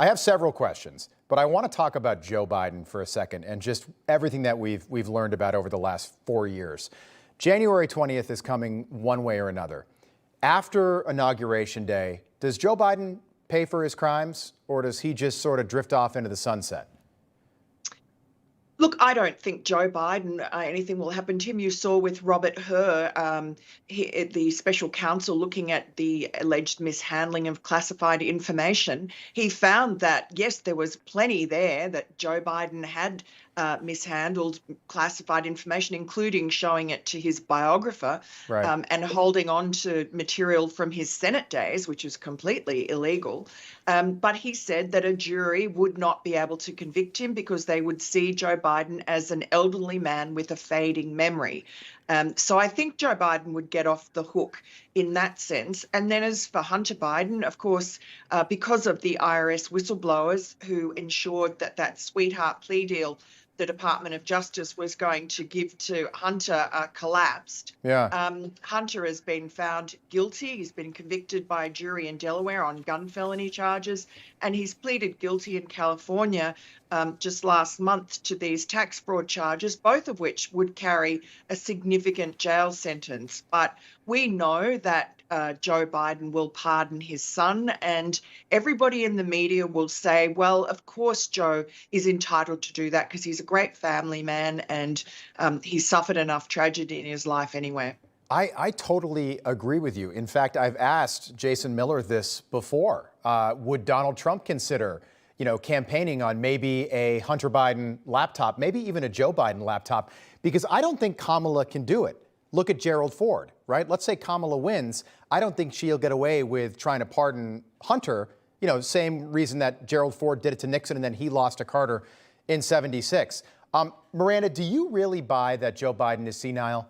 I have several questions, but I want to talk about Joe Biden for a second and just everything that we've learned about over the last 4 years. January 20th is coming one way or another. After Inauguration Day, does Joe Biden pay for his crimes, or does he just sort of drift off into the sunset? Look, I don't think Joe Biden, anything will happen to him. You saw with Robert Hur, the special counsel looking at the alleged mishandling of classified information. He found that, yes, there was plenty there that Joe Biden had mishandled classified information, including showing it to his biographer, Right. and holding on to material from his Senate days, which is completely illegal. But he said that a jury would not be able to convict him because they would see Joe Biden as an elderly man with a fading memory. So I think Joe Biden would get off the hook in that sense. And then as for Hunter Biden, of course, because of the IRS whistleblowers who ensured that that sweetheart plea deal the Department of Justice was going to give to Hunter collapsed. Yeah. Hunter has been found guilty. He's been convicted by a jury in Delaware on gun felony charges, and he's pleaded guilty in California just last month to these tax fraud charges, both of which would carry a significant jail sentence. But we know that Joe Biden will pardon his son, and everybody in the media will say, well, of course Joe is entitled to do that because he's a great family man and he's suffered enough tragedy in his life anyway. I totally agree with you. In fact, I've asked Jason Miller this before. Would Donald Trump consider, campaigning on maybe a Hunter Biden laptop, maybe even a Joe Biden laptop? Because I don't think Kamala can do it. Look at Gerald Ford, right? Let's say Kamala wins. I don't think she'll get away with trying to pardon Hunter, same reason that Gerald Ford did it to Nixon and then he lost to Carter in '76. Miranda, do you really buy that Joe Biden is senile?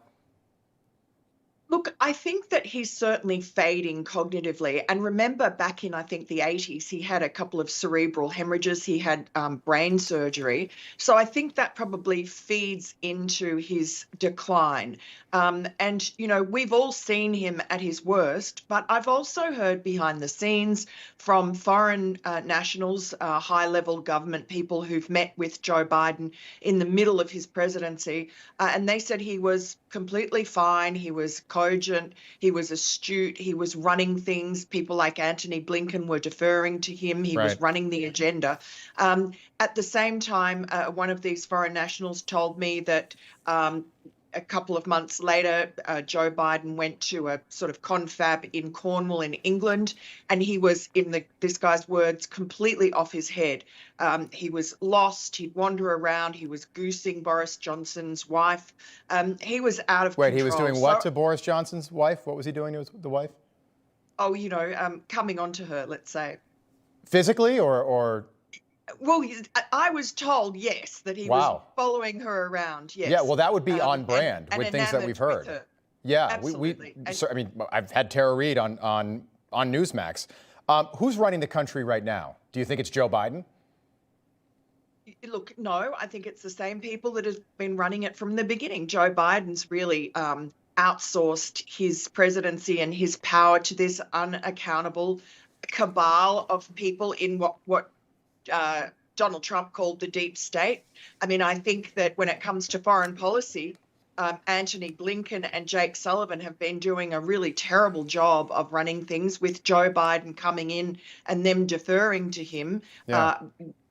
Look, I think that he's certainly fading cognitively. And remember back in, I think, the 80s, he had a couple of cerebral hemorrhages. He had brain surgery. So I think that probably feeds into his decline. We've all seen him at his worst, but I've also heard behind the scenes from foreign nationals, high-level government people who've met with Joe Biden in the middle of his presidency, and they said he was completely fine. He was cogent. He was astute. He was running things. People like Antony Blinken were deferring to him. He was running the agenda. At the same time, one of these foreign nationals told me that a couple of months later, Joe Biden went to a sort of confab in Cornwall in England, and he was, in this guy's words, completely off his head. He was lost. He'd wander around. He was goosing Boris Johnson's wife. He was out of control. Wait, he was doing what to Boris Johnson's wife? What was he doing to the wife? Oh, coming onto her, let's say. Physically or? Well, I was told, yes, that he was following her around, yes. Yeah, well, that would be on brand with things that we've heard. Yeah, absolutely. I've had Tara Reid on Newsmax. Who's running the country right now? Do you think it's Joe Biden? Look, no, I think it's the same people that have been running it from the beginning. Joe Biden's really outsourced his presidency and his power to this unaccountable cabal of people in what Donald Trump called the deep state. I mean, I think that when it comes to foreign policy, Antony Blinken and Jake Sullivan have been doing a really terrible job of running things, with Joe Biden coming in and them deferring to him.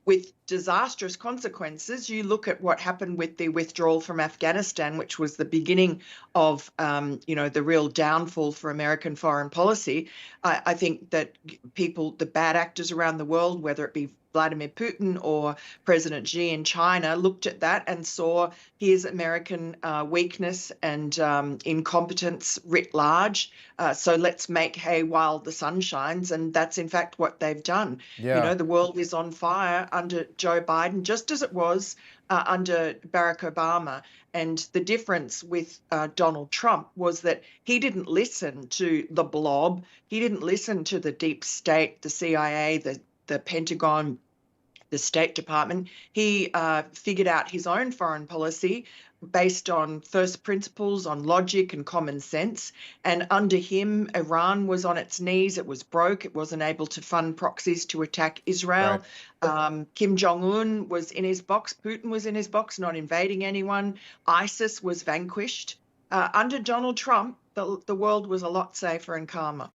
With disastrous consequences. You look at what happened with the withdrawal from Afghanistan, which was the beginning of, the real downfall for American foreign policy. I think that people, the bad actors around the world, whether it be Vladimir Putin or President Xi in China, looked at that and saw his American weakness and incompetence writ large. So let's make hay while the sun shines. And that's, in fact, what they've done. Yeah. The world is on fire under Joe Biden, just as it was under Barack Obama. And the difference with Donald Trump was that he didn't listen to the blob. He didn't listen to the deep state, the CIA, the Pentagon, the State Department. He figured out his own foreign policy, based on first principles, on logic and common sense. And under him, Iran was on its knees. It was broke. It wasn't able to fund proxies to attack Israel. Right. Kim Jong-un was in his box. Putin was in his box, not invading anyone. ISIS was vanquished. Under Donald Trump, the world was a lot safer and calmer.